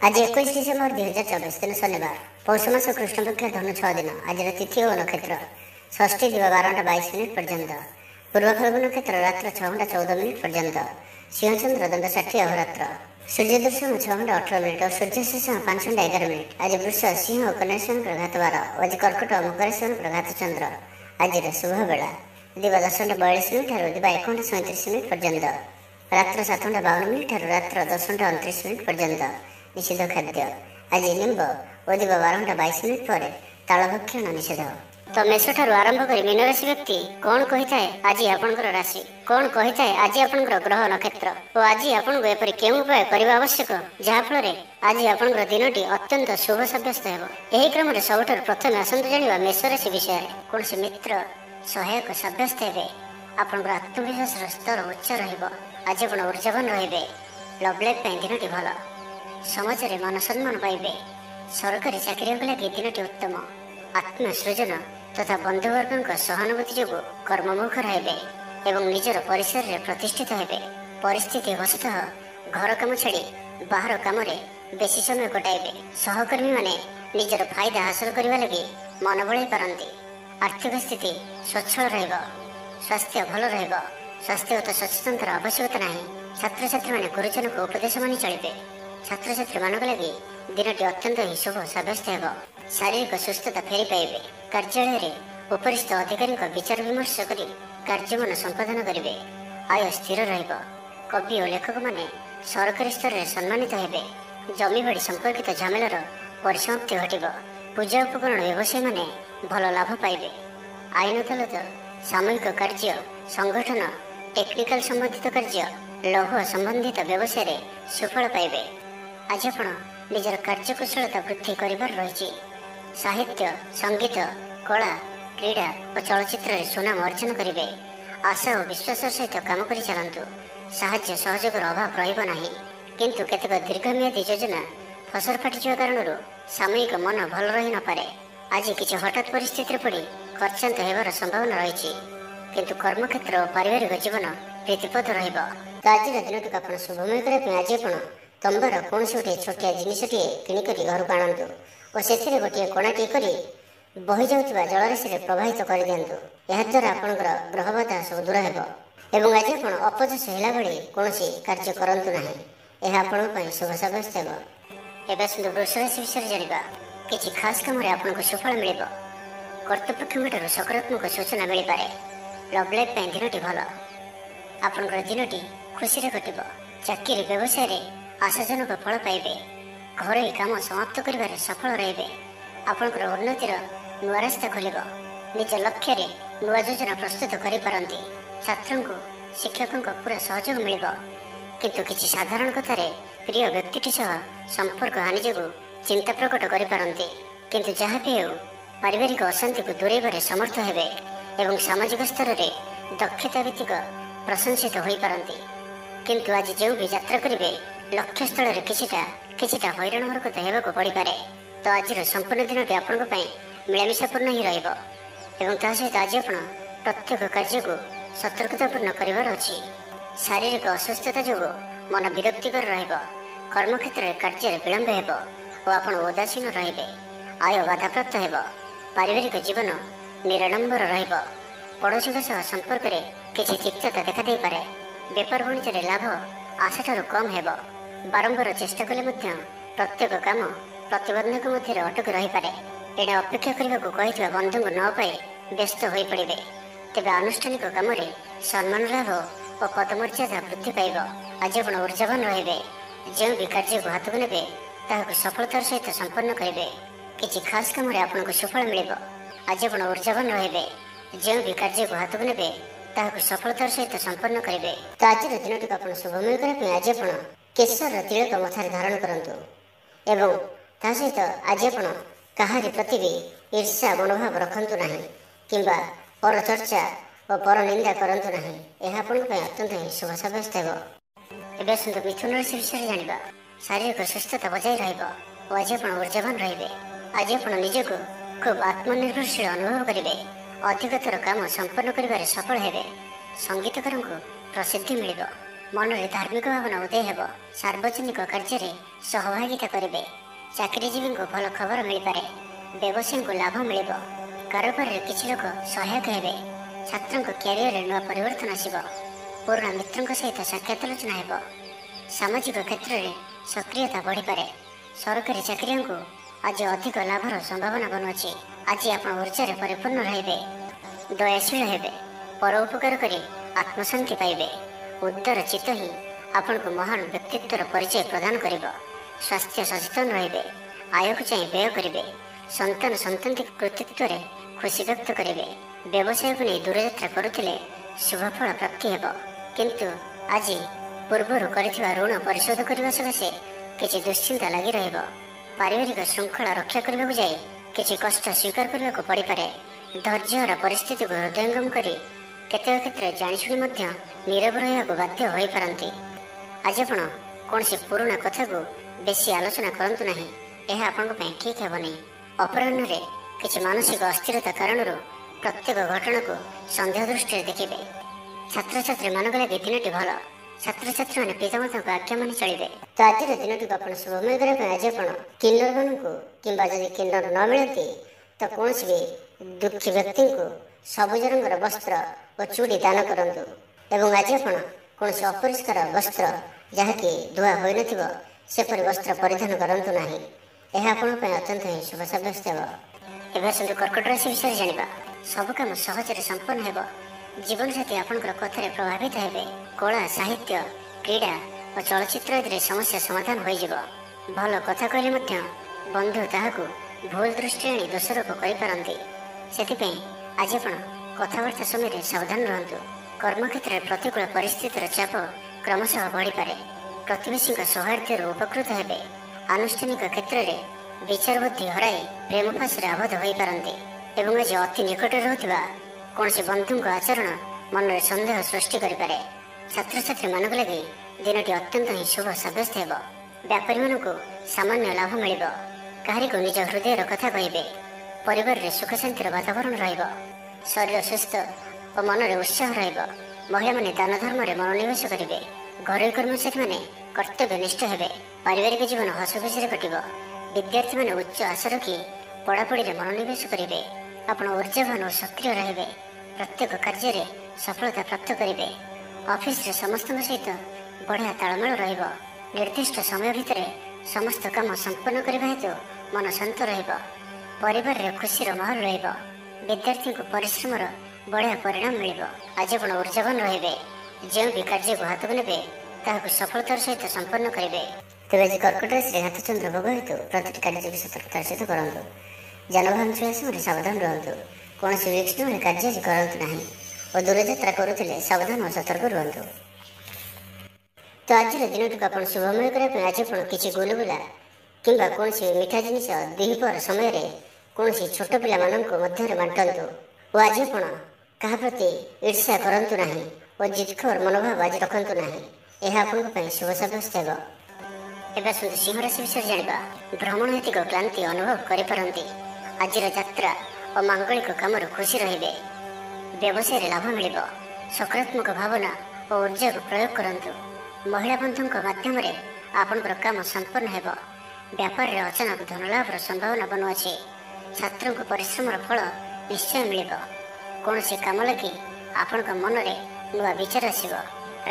आज 21 डिसेम्बर 2024 दिन शनिवार पौष मास कृष्णपक्ष धनु 6 दिन आज तिथि और नक्षत्र षष्ठी दिवा 12:22 पर्यंत पूर्व फाल्गुन नक्षत्र रात्र 6:14 पर्यंत सिंहचंद्र दंड 60 अहोरात्र सूर्य दर्शन 6:18 और सूर्य शेषण 5:11 आज वृष सिंह और कन्या प्रघात 12 आज कर्कट और मकर प्रघात चंद्र आज शुभ बेला दिवा 10:42 ठार दिवा 1:37 पर्यंत रात्र 7:52 रात्र 10:29 पर्यंत निषेध खाद्य आज निम्ब और दिवा 12:22 पर तालभक्षण निषेध। तो मेष ठार आरंभ कर मीन राशि व्यक्ति कौन कही थाए आज आपंकर राशि कौन कही थाए आज आपंकर ग्रह नक्षत्र और आज आपको एपरि केउं उपाय करने आवश्यक जहाँफल आज आपंकर दिनटी अत्यंत शुभ सब्यस्त हो। यही क्रम सबुठ प्रथम आसतु जाना मेष राशि विषय कौन मित्र सहायक सब्यस्त हे आपंकर आत्मविश्वास स्तर उच्च आज आप ऊर्जावान रे लव लाइफ दिनटी भल समाज में मान सम्मान पाइबे सरकारी चाकरी लगे दिनटी उत्तम आत्मसृजन तथा बंधुवर्ग सहानुभूति जो कर्ममुख रहे एवं निजर परिसर में प्रतिष्ठित हेबे परिस्थिति वशतः घर काम छाड़ी बाहर काम बेसी समय कटाइबे सहकर्मी माने निजर फायदा हासिल करने लगी मन बड़ाई पारती आर्थिक स्थिति स्वच्छल रहिबो स्वास्थ्य भल रहिबो स्वास्थ्यगत सचेतनतार आवश्यकता नहीं छात्र छात्री माने गुरुजन को उपदेश मानि चलिबे छात्र छात्री मान लगी दिनटी अत्यंत ही शुभ सब्यस्त हो। शारीरिक सुस्थता फेरी पाइबे कार्यालय उपरिस्थ अधिकारी विचार विमर्श कर कार्यमन संपादन करेंगे आय स्थिर रहिबो कवि और लेखक माने सरकारी स्तर में सम्मानित हेबे जमी बाड़ी संपर्कित झमेलार परिसमाप्ति घटिबो पूजा उपकरण व्यवसायी माने भल लाभ पाइबे आईन अदालत सामूहिक कार्य संगठन टेक्निकल संबंधित कार्य लौह संबंधित व्यवसाय सुफल पाइबे आज आप निजर कार्यकुशलता वृद्धि कर साहित्य संगीत कला क्रीड़ा और चलचित्र सुनाम अर्जन करेंगे आशा और विश्वास सहित काम कर चलतु साहाय्य सहयोग अभाव रहा किंतु केतक दीर्घम्यादी योजना फसल फाटी कारण सामयिक मन भल रही न पारे आज किसी हठात परिस्थिति पड़ खर्चांत होबार संभावना रही किंतु कर्मक्षेत्र और पारिवारिक जीवन प्रीतिपद आज दिन आप शुभमय करने आज आप तंबर कौन गोटे छोटिया जिनसटे किणिक घर को आणतु और से गोटे कणाटी कर बही जाऊा जलराशि प्रवाहित कर दिंतु याद्वारा आपंकर ग्रह बाधा सब दूर हो आज आप अपजस है भाई कौन कार्य करूँ ना यह आपण शुभ सब्यस्त हो। एवं वृष राशि विषय जाना कि खास कम आपको सुफल मिल कर्तृपक्ष सकारात्मक सूचना मिल पाए लव लाइफ दिनटी भल आपंकर दिनटी खुशी कटो चाकरी व्यवसाय आशाजनक फल पाइबे घर काम समाप्त कर सफल रहे आपंकर उन्नतिर नुआ रास्ता खोल निज लक्ष्य नुआ योजना प्रस्तुत करपारती छात्र को शिक्षकों पूरा सहयोग मिल किंतु किसी साधारण कथार प्रिय व्यक्ति सह संपर्क हानि जो चिंता प्रकट करपारती किंतु जहाँ भी हो पारिवारिक अशांति को दूरेबार समर्थ हेबे एवं सामाजिक स्तर में दक्षता भित्तिक प्रशंसित हो पारती किंतु आज जो भी यात्रा करेंगे लक्ष्य स्थल किछिटा हैरान हरकत होगा पड़ पारे तो आज संपूर्ण दिन आपण मिलामिशापूर्ण ही रहा सहित आज आप प्रत्येक कार्य को सतर्कतापूर्ण कर शारीरिक अस्वस्थता जो मन विरक्तिकर कर्मक्षेत्र कार्य विलंब हो उदासीन रे आय बाधाप्राप्त हो पारिवारिक जीवन निराडंबर पड़ोशी संपर्क में किसी तिक्तता देखा पारे बेपार वाणिज्य लाभ आशा कम हो बारंबार चेष्टा कले प्रत्येक काम प्रतिबंधक मध्य अटक रही पारे एणे अपेक्षा करने को कही बंधु न पाई व्यस्त हो पड़े तेज आनुष्ठानिक काम सम्मान लाभ और पदमर्यादा वृद्धि पाइब आज आप ऊर्जावान रे जो भी कार्य को हाथ को ने सफलतार सहित संपन्न करेंगे किसी खास कम आपको सुफल मिल आज आप ऊर्जावान रे जो भी कार्य को हाथ को ने सफलतार सहित संपन्न करेंगे तो आज दिन आप शुभमय करने आज आप केशर तिलक मथार धारण करंतु एवं ता सहित आज आप कहारी प्रति भी ईर्ष्या मनोभाव रखंतु नहीं किंबा पर चर्चा और पर निंदा करंतु नहीं यह आपण अत्यंत ही शुभ सब्यस्त हो। एवं सुंदर मिथुन राशि विषय जाना शारीरिक सुस्थता बजाय और आज आप ऊर्जावान रे आज आप निजक खूब आत्मनिर्भरशील अनुभव करेंगे अधिकतर काम संपन्न कर सफल हेबे संगीतकार को प्रसिद्धि मिल ମନରେ ଧାର୍ମିକ ଭାବନା ଉଦୟ ହେବ। ସାର୍ବଜନିକ କାର୍ଯ୍ୟରେ ସହଭାଗିତା କରିବେ। ଚାକିରିଜୀବୀଙ୍କୁ ଭଲ ଖବର ମିଳିପାରେ। ବ୍ୟବସାୟୀଙ୍କୁ ଲାଭ ମିଳିବ। କାରବାରରେ କିଛି ଲୋକ ସହାୟକ ହେବେ। ଛାତ୍ରଙ୍କ କ୍ୟାରିୟରରେ ନୂଆ ପରିବର୍ତ୍ତନ ଆସିବ। ପୁରୁଣା ମିତ୍ରଙ୍କ ସହିତ ସାକ୍ଷାତ ଆଲୋଚନା ହେବ। ସାମାଜିକ କ୍ଷେତ୍ରରେ ସକ୍ରିୟତା ବଢ଼ିପାରେ। ସରକାରୀ ଚାକିରିଆଙ୍କୁ ଆଜି ଅଧିକ ଲାଭର ସମ୍ଭାବନା ବନୁଅଛି। ଆଜି ଆପଣ ଉର୍ଜାରେ ପରିପୂର୍ଣ୍ଣ ରହିବେ। ଦୟାଶୀଳ ହେବେ। ପର ଉପକାର କରି ଆତ୍ମଶାନ୍ତି ପାଇବେ। ଉଦାର ଚିତ୍ତ ହିଁ ଆପଣଙ୍କୁ ମହାନ ବ୍ୟକ୍ତିତ୍ୱର ପରିଚୟ ପ୍ରଦାନ କରିବ। ସ୍ୱାସ୍ଥ୍ୟ ସଚେତନ ରହିବେ। ଆୟକୁ ଚାହିଁ ବ୍ୟୟ କରିବେ। ସନ୍ତାନ ସନ୍ତତି କୃତିତ୍ୱରେ ଖୁସି ବ୍ୟକ୍ତ କରିବେ। ବ୍ୟବସାୟକୁ ନେଇ ଦୂରଯାତ୍ରା କରୁଥିଲେ ଶୁଭଫଳ ପ୍ରାପ୍ତି ହେବ। କିନ୍ତୁ ଆଜି ପୂର୍ବରୁ କରିଥିବା ଋଣ ପରିଶୋଧ କରିବା ସକାଶେ କିଛି ଦୁଶ୍ଚିନ୍ତା ଲାଗି ରହିବ। ପାରିବାରିକ ଶୃଙ୍ଖଳା ରକ୍ଷା କରିବାକୁ ଯାଇ କିଛି କଷ୍ଟ ସ୍ୱୀକାର କରିବାକୁ ପଡ଼ିପାରେ। ଧୈର୍ଯ୍ୟହରା ପରିସ୍ଥିତିକୁ ହୃଦୟଙ୍ଗମ କରି କେତେକ କ୍ଷେତ୍ରରେ ଜାଣିଶୁଣି ମଧ୍ୟ ନୀରବ ରହିବାକୁ ବାଧ୍ୟ ହୋଇପାରନ୍ତି। ଆଜି ଆପଣ କୌଣସି ପୁରୁଣା କଥାକୁ ବେଶୀ ଆଲୋଚନା କରନ୍ତୁ ନାହିଁ। ଏହା ଆପଣଙ୍କ ପାଇଁ ଠିକ୍ ହେବନି। ଅପରାହ୍ନରେ କିଛି ମାନସିକ ଅସ୍ଥିରତା କାରଣରୁ ପ୍ରତ୍ୟେକ ଘଟଣାକୁ ସନ୍ଦେହ ଦୃଷ୍ଟିରେ ଦେଖିବେ। ଛାତ୍ରଛାତ୍ରୀମାନଙ୍କ ଲାଗି ଦିନଟି ଭଲ। ଛାତ୍ରଛାତ୍ରୀମାନେ ପିତାମାତାଙ୍କ ଆଜ୍ଞା ମାନି ଚଳିବେ। ତ ଆଜିର ଦିନଟିକୁ ଆପଣ ଶୁଭମୟ କରିବା ପାଇଁ ଆଜି ଆପଣ କିନ୍ନରମାନଙ୍କୁ କିମ୍ବା ଯଦି କିନ୍ନର ନ ମିଳନ୍ତି ତ କୌଣସି ବି ଦୁଃଖୀ ବ୍ୟକ୍ତିଙ୍କୁ ସବୁଜ ରଙ୍ଗର ବସ୍ତ୍ର ଓ ଚୁଡ଼ି ଦାନ କରନ୍ତୁ। ଏବଂ ଆଜି ଆପଣ କୌଣସି ଅପରିଷ୍କାର ବସ୍ତ୍ର ଯାହାକି ଧୁଆ ହୋଇନଥିବ ସେପରି ବସ୍ତ୍ର ପରିଧାନ କରନ୍ତୁ ନାହିଁ। ଏହା ଆପଣଙ୍କ ପାଇଁ ଅତ୍ୟନ୍ତ ହିଁ ଶୁଭ ସାବ୍ୟସ୍ତ ହେବ। ଏବେ ଆସନ୍ତୁ କର୍କଟ ରାଶି ବିଷୟରେ ଜାଣିବା। ସବୁ କାମ ସହଜରେ ସମ୍ପନ୍ନ ହେବ। ଜୀବନସାଥୀ ଆପଣଙ୍କର କଥାରେ ପ୍ରଭାବିତ ହେବେ। କଳା, ସାହିତ୍ୟ, କ୍ରୀଡ଼ା ଓ ଚଳଚ୍ଚିତ୍ର ଆଦିରେ ସମସ୍ୟା ସମାଧାନ ହୋଇଯିବ। ଭଲ କଥା କହିଲେ ମଧ୍ୟ ବନ୍ଧୁ ତାହାକୁ ଭୁଲ ଦୃଷ୍ଟିରେ ଆଣି ଦୋଷାରୋପ କରିପାରନ୍ତି। ସେଥିପାଇଁ ଆଜି ଆପଣ କଥାବାର୍ତ୍ତା ସମୟରେ ସାବଧାନ ରୁହନ୍ତୁ। କର୍ମକ୍ଷେତ୍ରରେ ପ୍ରତିକୂଳ ପରିସ୍ଥିତିର ଚାପ କ୍ରମଶଃ ବଢ଼ିପାରେ। ପ୍ରତିବେଶୀଙ୍କ ସୌହାର୍ଦ୍ଦ୍ୟରୁ ଉପକୃତ ହେବେ। ଆନୁଷ୍ଠାନିକ କ୍ଷେତ୍ରରେ ବିଚାର ବୁଦ୍ଧି ହରାଇ ପ୍ରେମ ଫାଶରେ ଆବଦ୍ଧ ହୋଇପାରନ୍ତି। ଏବଂ ଆଜି ଅତି ନିକଟରେ ରହୁଥିବା କୌଣସି ବନ୍ଧୁଙ୍କ ଆଚରଣ ମନରେ ସନ୍ଦେହ ସୃଷ୍ଟି କରିପାରେ। ଛାତ୍ରଛାତ୍ରୀମାନଙ୍କ ଲାଗି ଦିନଟି ଅତ୍ୟନ୍ତ ହିଁ ଶୁଭ ସାବ୍ୟସ୍ତ ହେବ। ବ୍ୟାପାରୀମାନଙ୍କୁ ସାମାନ୍ୟ ଲାଭ ମିଳିବ। କାହାରିକୁ ନିଜ ହୃଦୟର କଥା କହିବେ। ପରିବାରରେ ସୁଖ ଶାନ୍ତିର ବାତାବରଣ ରହିବ। ଶରୀର ସୁସ୍ଥ ଓ ମନରେ ଉତ୍ସାହ ରହିବ। ମହିଳାମାନେ ଦାନ ଧର୍ମରେ ମନୋନିବେଶ କରିବେ। ଘରୋଇ କର୍ମଚାରୀମାନେ କର୍ତ୍ତବ୍ୟନିଷ୍ଠ ହେବେ। ପାରିବାରିକ ଜୀବନ ହସଖୁସିରେ କଟିବ। ବିଦ୍ୟାର୍ଥୀମାନେ ଉଚ୍ଚ ଆଶା ରଖି ପଢ଼ାପଢ଼ିରେ ମନୋନିବେଶ କରିବେ। ଆପଣ ଉର୍ଜାବାନ ଓ ସକ୍ରିୟ ରହିବେ। ପ୍ରତ୍ୟେକ କାର୍ଯ୍ୟରେ ସଫଳତା ପ୍ରାପ୍ତ କରିବେ। ଅଫିସରେ ସମସ୍ତଙ୍କ ସହିତ ବଢ଼ିଆ ତାଳମେଳ ରହିବ। ନିର୍ଦ୍ଦିଷ୍ଟ ସମୟ ଭିତରେ ସମସ୍ତ କାମ ସମ୍ପନ୍ନ କରିବା ହେତୁ ମନ ଶାନ୍ତ ରହିବ। ପରିବାରରେ ଖୁସିର ମାହୋଲ ରହିବ। ବିଦ୍ୟାର୍ଥୀଙ୍କୁ ପରିଶ୍ରମର ବଢ଼ିଆ ପରିଣାମ ମିଳିବ। ଆଜି ଆପଣ ଉର୍ଜାବାନ ରହିବେ। ଯେଉଁ ବି କାର୍ଯ୍ୟକୁ ହାତକୁ ନେବେ ତାହାକୁ ସଫଳତାର ସହିତ ସମ୍ପନ୍ନ କରିବେ। ତେବେ ଆଜି କର୍କଟ ରାଶିରେ ହାତଚନ୍ଦ୍ର ଭୋଗ ହେତୁ ପ୍ରତିଟି କାର୍ଯ୍ୟକୁ ସତର୍କତାର ସହିତ କରନ୍ତୁ। ଯାନବାହନ ଚଳାଇବା ସମୟରେ ସାବଧାନ ରୁହନ୍ତୁ। କୌଣସି ରିସ୍କ ନେଇ କାର୍ଯ୍ୟ ଆଜି କରନ୍ତୁ ନାହିଁ ଓ ଦୂରଯାତ୍ରା କରୁଥିଲେ ସାବଧାନ ଓ ସତର୍କ ରୁହନ୍ତୁ। ତ ଆଜିର ଦିନଟିକୁ ଆପଣ ଶୁଭମୟ କରିବା ପାଇଁ ଆଜି ଆପଣ କିଛି ଗୁଲଗୁଲା କିମ୍ବା କୌଣସି ମିଠା ଜିନିଷ ଦ୍ୱିପହର ସମୟରେ କୌଣସି ଛୋଟ ପିଲାମାନଙ୍କ ମଧ୍ୟରେ ବାଣ୍ଟନ୍ତୁ। ଓ ଆଜି ଆପଣ କାହା ପ୍ରତି ଈର୍ଷା କରନ୍ତୁ ନାହିଁ ଓ ଜିଦଖୋର ମନୋଭାବ ଆଜି ରଖନ୍ତୁ ନାହିଁ। ଏହା ଆପଣଙ୍କ ପାଇଁ ଶୁଭ ସାବ୍ୟସ୍ତ ହେବ। ଏବେ ଆସନ୍ତୁ ସିଂହ ରାଶି ବିଷୟରେ ଜାଣିବା। ଭ୍ରମଣ ହେତିକ କ୍ଳାନ୍ତି ଅନୁଭବ କରିପାରନ୍ତି। ଆଜିର ଯାତ୍ରା ଓ ମାଙ୍ଗଳିକ କାମରୁ ଖୁସି ରହିବେ। ବ୍ୟବସାୟରେ ଲାଭ ମିଳିବ। ସକାରାତ୍ମକ ଭାବନା ଓ ଉର୍ଜାକୁ ପ୍ରୟୋଗ କରନ୍ତୁ। ମହିଳା ବନ୍ଧୁଙ୍କ ମାଧ୍ୟମରେ ଆପଣଙ୍କର କାମ ସମ୍ପନ୍ନ ହେବ। ବ୍ୟାପାରରେ ଅଚାନକ ଧନଲାଭର ସମ୍ଭାବନା ବନୁଅଛି। ଛାତ୍ରଙ୍କୁ ପରିଶ୍ରମର ଫଳ ନିଶ୍ଚୟ ମିଳିବ। କୌଣସି କାମ ଲାଗି ଆପଣଙ୍କ ମନରେ ନୂଆ ବିଚାର ଆସିବ।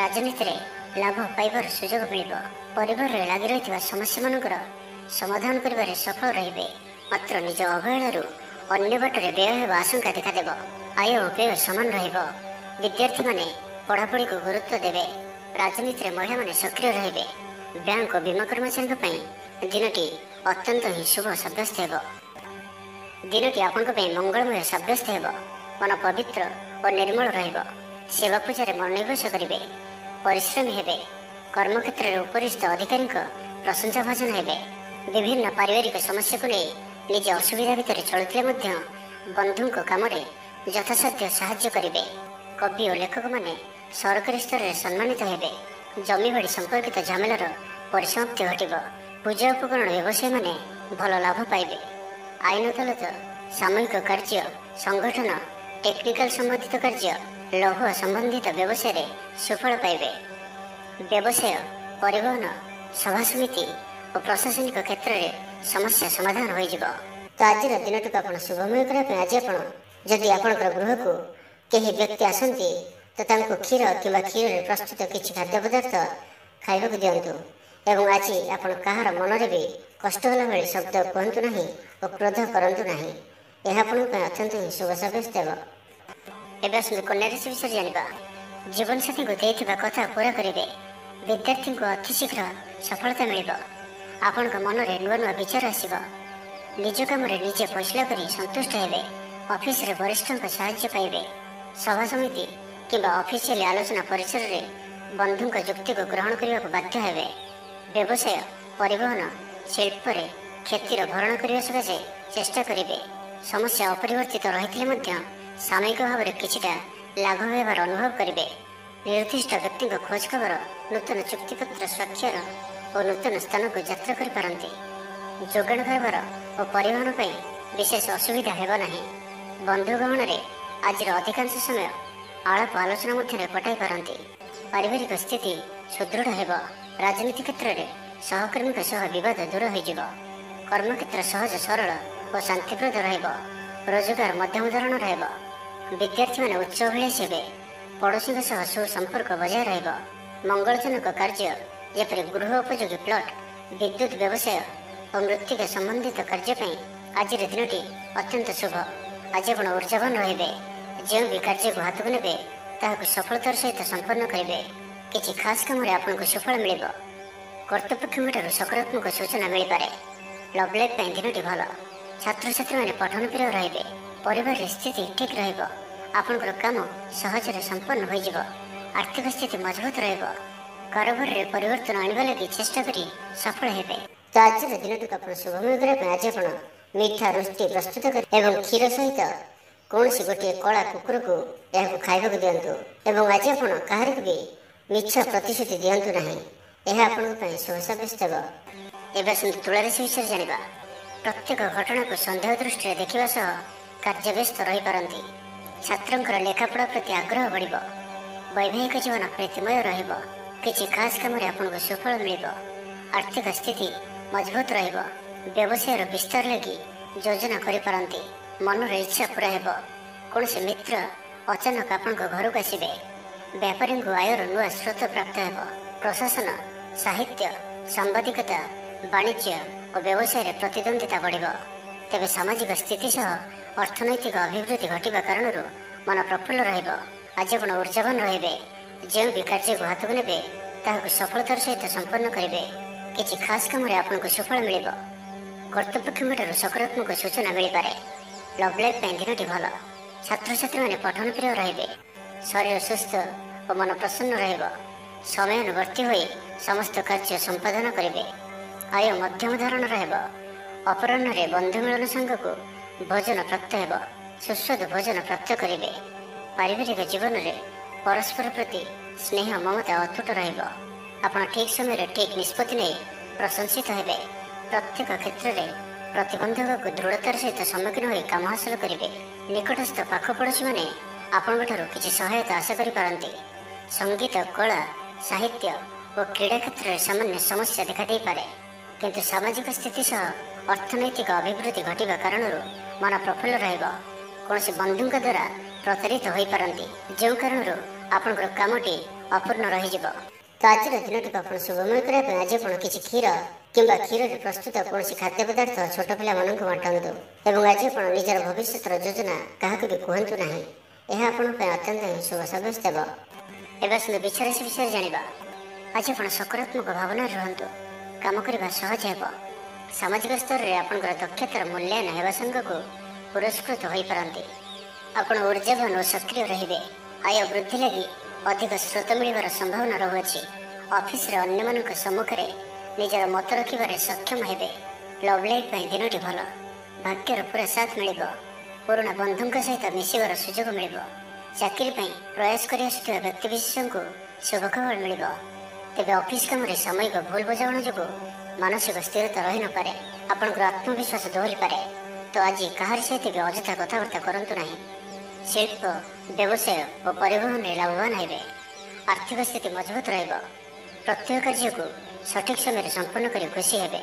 ରାଜନୀତିରେ ଲାଭ ପାଇବାର ସୁଯୋଗ ମିଳିବ। ପରିବାରରେ ଲାଗି ରହିଥିବା ସମସ୍ୟାମାନଙ୍କର ସମାଧାନ କରିବାରେ ସଫଳ ରହିବେ। ମାତ୍ର ନିଜ ଅବହେଳାରୁ ଅନ୍ୟ ବାଟରେ ବ୍ୟୟ ହେବା ଆଶଙ୍କା ଦେଖାଦେବ। ଆୟ ଓ ବ୍ୟୟ ସମାନ ରହିବ। ବିଦ୍ୟାର୍ଥୀମାନେ ପଢ଼ାପଢ଼ିକୁ ଗୁରୁତ୍ୱ ଦେବେ। ରାଜନୀତିରେ ମହିଳାମାନେ ସକ୍ରିୟ ରହିବେ। ବ୍ୟାଙ୍କ ଓ ବୀମା କର୍ମଚାରୀଙ୍କ ପାଇଁ ଦିନଟି ଅତ୍ୟନ୍ତ ହିଁ ଶୁଭ ସାବ୍ୟସ୍ତ ହେବ। ଦିନଟି ଆପଣଙ୍କ ପାଇଁ ମଙ୍ଗଳମୟ ସାବ୍ୟସ୍ତ ହେବ। ମନ ପବିତ୍ର ଓ ନିର୍ମଳ ରହିବ। ସେବା ପୂଜାରେ ମନୋନିବେଶ କରିବେ। ପରିଶ୍ରମୀ ହେବେ। କର୍ମକ୍ଷେତ୍ରରେ ଉପରିସ୍ଥ ଅଧିକାରୀଙ୍କ ପ୍ରଶଂସା ଭାଜନ ହେବେ। ବିଭିନ୍ନ ପାରିବାରିକ ସମସ୍ୟାକୁ ନେଇ ନିଜ ଅସୁବିଧା ଭିତରେ ଚଳୁଥିଲେ ମଧ୍ୟ ବନ୍ଧୁଙ୍କ କାମରେ ଯଥାସାଧ୍ୟ ସାହାଯ୍ୟ କରିବେ। କବି ଓ ଲେଖକମାନେ ସରକାରୀ ସ୍ତରରେ ସମ୍ମାନିତ ହେବେ। ଜମିବାଡ଼ି ସମ୍ପର୍କିତ ଝାମେଲାର ପରିସମାପ୍ତି ଘଟିବ। ପୂଜା ଉପକରଣ ବ୍ୟବସାୟୀମାନେ ଭଲ ଲାଭ ପାଇବେ। ଆଇନ ଅଦାଲତ, ସାମୂହିକ କାର୍ଯ୍ୟ, ସଂଗଠନ, ଟେକ୍ନିକାଲ ସମ୍ବନ୍ଧିତ କାର୍ଯ୍ୟ, ଲୌହ ସମ୍ବନ୍ଧିତ ବ୍ୟବସାୟରେ ସୁଫଳ ପାଇବେ। ବ୍ୟବସାୟ, ପରିବହନ, ସଭାସମିତି ଓ ପ୍ରଶାସନିକ କ୍ଷେତ୍ରରେ ସମସ୍ୟା ସମାଧାନ ହୋଇଯିବ। ତ ଆଜିର ଦିନଟିକୁ ଆପଣ ଶୁଭମୟ କରିବା ପାଇଁ ଆଜି ଆପଣ ଯଦି ଆପଣଙ୍କର ଗୃହକୁ କେହି ବ୍ୟକ୍ତି ଆସନ୍ତି ତ ତାଙ୍କୁ କ୍ଷୀର କିମ୍ବା କ୍ଷୀରରେ ପ୍ରସ୍ତୁତ କିଛି ଖାଦ୍ୟ ପଦାର୍ଥ ଖାଇବାକୁ ଦିଅନ୍ତୁ। ଏବଂ ଆଜି ଆପଣ କାହାର ମନରେ ବି କଷ୍ଟ ହେଲା ଭଳି ଶବ୍ଦ କୁହନ୍ତୁ ନାହିଁ ଓ କ୍ରୋଧ କରନ୍ତୁ ନାହିଁ। ଏହା ଆପଣଙ୍କ ପାଇଁ ଅତ୍ୟନ୍ତ ହିଁ ଶୁଭ ସାବ୍ୟସ୍ତ ହେବ। ଏବେ ଆସନ୍ତୁ କନ୍ୟା ରାଶି ବିଷୟରେ ଜାଣିବା। ଜୀବନସାଥୀଙ୍କୁ ଦେଇଥିବା କଥା ପୁରା କରିବେ। ବିଦ୍ୟାର୍ଥୀଙ୍କୁ ଅତିଶୀଘ୍ର ସଫଳତା ମିଳିବ। ଆପଣଙ୍କ ମନରେ ନୂଆ ନୂଆ ବିଚାର ଆସିବ। ନିଜ କାମରେ ନିଜେ ଫଇସଲା କରି ସନ୍ତୁଷ୍ଟ ହେବେ। ଅଫିସରେ ବରିଷ୍ଠଙ୍କ ସାହାଯ୍ୟ ପାଇବେ। ସଭା ସମିତି କିମ୍ବା ଅଫିସିଆଲି ଆଲୋଚନା ପରିସରରେ ବନ୍ଧୁଙ୍କ ଯୁକ୍ତିକୁ ଗ୍ରହଣ କରିବାକୁ ବାଧ୍ୟ ହେବେ। ବ୍ୟବସାୟ, ପରିବହନ, ଶିଳ୍ପରେ କ୍ଷତିର ଭରଣ କରିବା ସକାଶେ ଚେଷ୍ଟା କରିବେ। ସମସ୍ୟା ଅପରିବର୍ତ୍ତିତ ରହିଥିଲେ ମଧ୍ୟ ସାମୟିକ ଭାବରେ କିଛିଟା ଲାଘବ ହେବାର ଅନୁଭବ କରିବେ। ନିର୍ଦ୍ଦିଷ୍ଟ ବ୍ୟକ୍ତିଙ୍କ ଖୋଜ ଖବର, ନୂତନ ଚୁକ୍ତିପତ୍ର ସ୍ୱାକ୍ଷର ଓ ନୂତନ ସ୍ଥାନକୁ ଯାତ୍ରା କରିପାରନ୍ତି। ଯୋଗାଣ କାରବାର ଓ ପରିବହନ ପାଇଁ ବିଶେଷ ଅସୁବିଧା ହେବ ନାହିଁ। ବନ୍ଧୁ ଗହଣରେ ଆଜିର ଅଧିକାଂଶ ସମୟ ଆଳାପ ଆଲୋଚନା ମଧ୍ୟରେ କଟାଇ ପାରନ୍ତି। ପାରିବାରିକ ସ୍ଥିତି ସୁଦୃଢ଼ ହେବ। ରାଜନୀତି କ୍ଷେତ୍ରରେ ସହକର୍ମୀଙ୍କ ସହ ବିବାଦ ଦୂର ହୋଇଯିବ। କର୍ମକ୍ଷେତ୍ର ସହଜ ସରଳ ଓ ଶାନ୍ତିପ୍ରଦ ରହିବ। ରୋଜଗାର ମଧ୍ୟମ ଧରଣର ହେବ। ବିଦ୍ୟାର୍ଥୀମାନେ ଉଚ୍ଚାଭିଳାଷୀ ହେବେ। ପଡ଼ୋଶୀଙ୍କ ସହ ସୁସମ୍ପର୍କ ବଜାୟ ରହିବ। ମଙ୍ଗଳଜନକ କାର୍ଯ୍ୟ ଯେପରି ଗୃହ ଉପଯୋଗୀ ପ୍ଲଟ୍, ବିଦ୍ୟୁତ୍ ବ୍ୟବସାୟ ଓ ମୃତ୍ତିକା ସମ୍ବନ୍ଧିତ କାର୍ଯ୍ୟ ପାଇଁ ଆଜିର ଦିନଟି ଅତ୍ୟନ୍ତ ଶୁଭ। ଆଜି ଆପଣ ଉର୍ଜାବାନ ରହିବେ। ଯେଉଁ ବି କାର୍ଯ୍ୟକୁ ହାତକୁ ନେବେ ତାହାକୁ ସଫଳତାର ସହିତ ସମ୍ପନ୍ନ କରିବେ। କିଛି ଖାସ୍ କାମରେ ଆପଣଙ୍କୁ ସୁଫଳ ମିଳିବ। କର୍ତ୍ତୃପକ୍ଷଙ୍କଠାରୁ ସକାରାତ୍ମକ ସୂଚନା ମିଳିପାରେ। ଲଭ୍ ଲାଇଫ୍ ପାଇଁ ଦିନଟି ଭଲ। ଛାତ୍ରଛାତ୍ରୀମାନେ ପଠନ ପ୍ରିୟ ରହିବେ। ପରିବାରରେ ସ୍ଥିତି ଠିକ୍ ରହିବ। ଆପଣଙ୍କର କାମ ସହଜରେ ସମ୍ପନ୍ନ ହୋଇଯିବ। ଆର୍ଥିକ ସ୍ଥିତି ମଜବୁତ ରହିବ। କାରବାରରେ ପରିବର୍ତ୍ତନ ଆଣିବା ଲାଗି ଚେଷ୍ଟା କରି ସଫଳ ହେବେ। ତ ଆଜିର ଦିନଟିକୁ ଆପଣ ଶୁଭମୟ କରିବା ପାଇଁ ଆଜି ଆପଣ ମିଠା ରୁଟି ପ୍ରସ୍ତୁତ କରି ଏବଂ କ୍ଷୀର ସହିତ କୌଣସି ଗୋଟିଏ କଳା କୁକୁରକୁ ଏହାକୁ ଖାଇବାକୁ ଦିଅନ୍ତୁ। ଏବଂ ଆଜି ଆପଣ କାହାରିକୁ ବି ମିଛ ପ୍ରତିଶ୍ରୁତି ଦିଅନ୍ତୁ ନାହିଁ। ଏହା ଆପଣଙ୍କ ପାଇଁ ଶୁଭ ସାବ୍ୟସ୍ତ ହେବ। ଏବେ ଆସନ୍ତୁ ତୁଳା ରାଶି ବିଷୟରେ ଜାଣିବା। ପ୍ରତ୍ୟେକ ଘଟଣାକୁ ସନ୍ଦେହ ଦୃଷ୍ଟିରେ ଦେଖିବା ସହ କାର୍ଯ୍ୟବ୍ୟସ୍ତ ରହିପାରନ୍ତି। ଛାତ୍ରଙ୍କର ଲେଖାପଢ଼ା ପ୍ରତି ଆଗ୍ରହ ବଢ଼ିବ। ବୈବାହିକ ଜୀବନ ପ୍ରୀତିମୟ ରହିବ। କିଛି ଖାସ୍ କାମରେ ଆପଣଙ୍କୁ ସୁଫଳ ମିଳିବ। ଆର୍ଥିକ ସ୍ଥିତି ମଜବୁତ ରହିବ। ବ୍ୟବସାୟର ବିସ୍ତାର ଲାଗି ଯୋଜନା କରିପାରନ୍ତି। ମନର ଇଚ୍ଛା ପୁରା ହେବ। କୌଣସି ମିତ୍ର ଅଚାନକ ଆପଣଙ୍କ ଘରକୁ ଆସିବେ। ବ୍ୟାପାରୀଙ୍କୁ ଆୟର ନୂଆ ସ୍ରୋତ ପ୍ରାପ୍ତ ହେବ। ପ୍ରଶାସନ, ସାହିତ୍ୟ, ସାମ୍ବାଦିକତା, ବାଣିଜ୍ୟ ଓ ବ୍ୟବସାୟରେ ପ୍ରତିଦ୍ୱନ୍ଦ୍ୱିତା ବଢ଼ିବ। ତେବେ ସାମାଜିକ ସ୍ଥିତି ସହ ଅର୍ଥନୈତିକ ଅଭିବୃଦ୍ଧି ଘଟିବା କାରଣରୁ ମନ ପ୍ରଫୁଲ୍ଲ ରହିବ। ଆଜି ଆପଣ ଉର୍ଜାବାନ ରହିବେ। ଯେଉଁ ବି କାର୍ଯ୍ୟକୁ ହାତକୁ ନେବେ ତାହାକୁ ସଫଳତାର ସହିତ ସମ୍ପନ୍ନ କରିବେ। କିଛି ଖାସ୍ କାମରେ ଆପଣଙ୍କୁ ସୁଫଳ ମିଳିବ। କର୍ତ୍ତୃପକ୍ଷଙ୍କଠାରୁ ସକାରାତ୍ମକ ସୂଚନା ମିଳିପାରେ। ଲଭ୍ ଲାଇଫ୍ ପାଇଁ ଦିନଟି ଭଲ। ଛାତ୍ରଛାତ୍ରୀମାନେ ପଠନ ପ୍ରିୟ ରହିବେ। ଶରୀର ସୁସ୍ଥ ଓ ମନ ପ୍ରସନ୍ନ ରହିବ। ସମୟାନୁବର୍ତ୍ତୀ ହୋଇ ସମସ୍ତ କାର୍ଯ୍ୟ ସମ୍ପାଦନ କରିବେ। ଆୟ ମଧ୍ୟମ ଧରଣର ହେବ। ଅପରାହ୍ନରେ ବନ୍ଧୁ ମିଳନ ସାଙ୍ଗକୁ ଭୋଜନ ପ୍ରାପ୍ତ ହେବ। ସୁସ୍ୱାଦୁ ଭୋଜନ ପ୍ରାପ୍ତ କରିବେ। ପାରିବାରିକ ଜୀବନରେ ପରସ୍ପର ପ୍ରତି ସ୍ନେହ ମମତା ଅତୁଟ ରହିବ। ଆପଣ ଠିକ୍ ସମୟରେ ଠିକ୍ ନିଷ୍ପତ୍ତି ନେଇ ପ୍ରଶଂସିତ ହେବେ। ପ୍ରତ୍ୟେକ କ୍ଷେତ୍ରରେ ପ୍ରତିବନ୍ଧକକୁ ଦୃଢ଼ତାର ସହିତ ସମ୍ମୁଖୀନ ହୋଇ କାମ ହାସଲ କରିବେ। ନିକଟସ୍ଥ ପାଖ ପଡ଼ୋଶୀମାନେ ଆପଣଙ୍କଠାରୁ କିଛି ସହାୟତା ଆଶା କରିପାରନ୍ତି। ସଙ୍ଗୀତ, କଳା, ସାହିତ୍ୟ ଓ କ୍ରୀଡ଼ା କ୍ଷେତ୍ରରେ ସାମାନ୍ୟ ସମସ୍ୟା ଦେଖାଦେଇପାରେ। କିନ୍ତୁ ସାମାଜିକ ସ୍ଥିତି ସହ ଅର୍ଥନୈତିକ ଅଭିବୃଦ୍ଧି ଘଟିବା କାରଣରୁ ମନ ପ୍ରଫୁଲ୍ଲ ରହିବ। କୌଣସି ବନ୍ଧୁଙ୍କ ଦ୍ୱାରା ପ୍ରତାରିତ ହୋଇପାରନ୍ତି, ଯେଉଁ କାରଣରୁ ଆପଣଙ୍କର କାମଟି ଅପୂର୍ଣ୍ଣ ରହିଯିବ। ତ ଆଜିର ଦିନଟିକୁ ଆପଣ ଶୁଭମୟ କରିବା ପାଇଁ ଆଜି ଆପଣ କିଛି କ୍ଷୀର କିମ୍ବା କ୍ଷୀରରେ ପ୍ରସ୍ତୁତ କୌଣସି ଖାଦ୍ୟ ପଦାର୍ଥ ଛୋଟ ପିଲାମାନଙ୍କୁ ବାଣ୍ଟନ୍ତୁ। ଏବଂ ଆଜି ଆପଣ ନିଜର ଭବିଷ୍ୟତର ଯୋଜନା କାହାକୁ ବି କୁହନ୍ତୁ ନାହିଁ। ଏହା ଆପଣଙ୍କ ପାଇଁ ଅତ୍ୟନ୍ତ ହିଁ ଶୁଭ ସାବ୍ୟସ୍ତ ହେବ। ଏବେ ଆସନ୍ତୁ ବୃଷ ରାଶି ବିଷୟରେ ଜାଣିବା। ଆଜି ଆପଣ ସକାରାତ୍ମକ ଭାବନାରେ ରୁହନ୍ତୁ। କାମ କରିବା ସହଜ ହେବ। ସାମାଜିକ ସ୍ତରରେ ଆପଣଙ୍କର ଦକ୍ଷତାର ମୂଲ୍ୟାୟନ ହେବା ସାଙ୍ଗକୁ ପୁରସ୍କୃତ ହୋଇପାରନ୍ତି। ଆପଣ ଉର୍ଜାବାନ ଓ ସକ୍ରିୟ ରହିବେ। ଆୟ ବୃଦ୍ଧି ଲାଗି ଅଧିକ ସ୍ରୋତ ମିଳିବାର ସମ୍ଭାବନା ରହୁଅଛି। ଅଫିସରେ ଅନ୍ୟମାନଙ୍କ ସମ୍ମୁଖରେ ନିଜର ମତ ରଖିବାରେ ସକ୍ଷମ ହେବେ। ଲଭ୍ ଲାଇଫ୍ ପାଇଁ ଦିନଟି ଭଲ। ଭାଗ୍ୟର ପୁରା ସାଥ ମିଳିବ। ପୁରୁଣା ବନ୍ଧୁଙ୍କ ସହିତ ମିଶିବାର ସୁଯୋଗ ମିଳିବ। ଚାକିରି ପାଇଁ ପ୍ରୟାସ କରି ଆସୁଥିବା ବ୍ୟକ୍ତିବିଶେଷଙ୍କୁ ଶୁଭ ଖବର ମିଳିବ। ତେବେ ଅଫିସ୍ କାମରେ ସାମୟିକ ଭୁଲ ବୁଝାମଣା ଯୋଗୁଁ ମାନସିକ ସ୍ଥିରତା ରହିନପାରେ। ଆପଣଙ୍କର ଆତ୍ମବିଶ୍ୱାସ ଦୋହରିପାରେ। ତ ଆଜି କାହାରି ସହିତ ବି ଅଯଥା କଥାବାର୍ତ୍ତା କରନ୍ତୁ ନାହିଁ। ଶିଳ୍ପ, ବ୍ୟବସାୟ ଓ ପରିବହନରେ ଲାଭବାନ ହେବେ। ଆର୍ଥିକ ସ୍ଥିତି ମଜବୁତ ରହିବ। ପ୍ରତ୍ୟେକ କାର୍ଯ୍ୟକୁ ସଠିକ୍ ସମୟରେ ସମ୍ପନ୍ନ କରି ଖୁସି ହେବେ।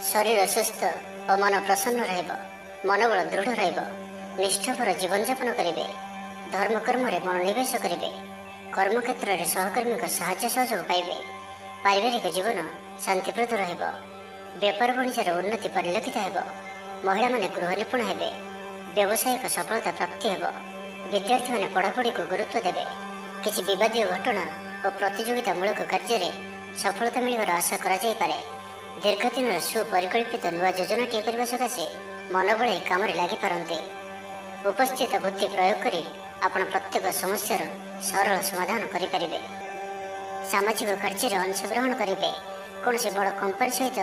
ଶରୀର ସୁସ୍ଥ ଓ ମନ ପ୍ରସନ୍ନ ରହିବ। ମନୋବଳ ଦୃଢ଼ ରହିବ। ନିଷ୍ଠାପର ଜୀବନଯାପନ କରିବେ। ଧର୍ମକର୍ମରେ ମନୋନିବେଶ କରିବେ। କର୍ମକ୍ଷେତ୍ରରେ ସହକର୍ମୀଙ୍କ ସାହାଯ୍ୟ ସହଯୋଗ ପାଇବେ। ପାରିବାରିକ ଜୀବନ ଶାନ୍ତିପ୍ରଦ ରହିବ। ବେପାର ବାଣିଜ୍ୟର ଉନ୍ନତି ପରିଲକ୍ଷିତ ହେବ। ମହିଳାମାନେ ଗୃହ ନିପୁଣ ହେବେ। ବ୍ୟବସାୟିକ ସଫଳତା ପ୍ରାପ୍ତି ହେବ। ବିଦ୍ୟାର୍ଥୀମାନେ ପଢ଼ାପଢ଼ିକୁ ଗୁରୁତ୍ୱ ଦେବେ। କିଛି ବିବାଦୀୟ ଘଟଣା ଓ ପ୍ରତିଯୋଗିତାମୂଳକ କାର୍ଯ୍ୟରେ ସଫଳତା ମିଳିବାର ଆଶା କରାଯାଇପାରେ। ଦୀର୍ଘଦିନର ସୁପରିକଳ୍ପିତ ନୂଆ ଯୋଜନାଟିଏ କରିବା ସକାଶେ ମନ ବଳାଇ କାମରେ ଲାଗିପାରନ୍ତି। ଉପସ୍ଥିତ ବୁଦ୍ଧି ପ୍ରୟୋଗ କରି ଆପଣ ପ୍ରତ୍ୟେକ ସମସ୍ୟାର ସରଳ ସମାଧାନ କରିପାରିବେ। ସାମାଜିକ କାର୍ଯ୍ୟରେ ଅଂଶଗ୍ରହଣ କରିବେ। କୌଣସି ବଡ଼ କମ୍ପାନୀ ସହିତ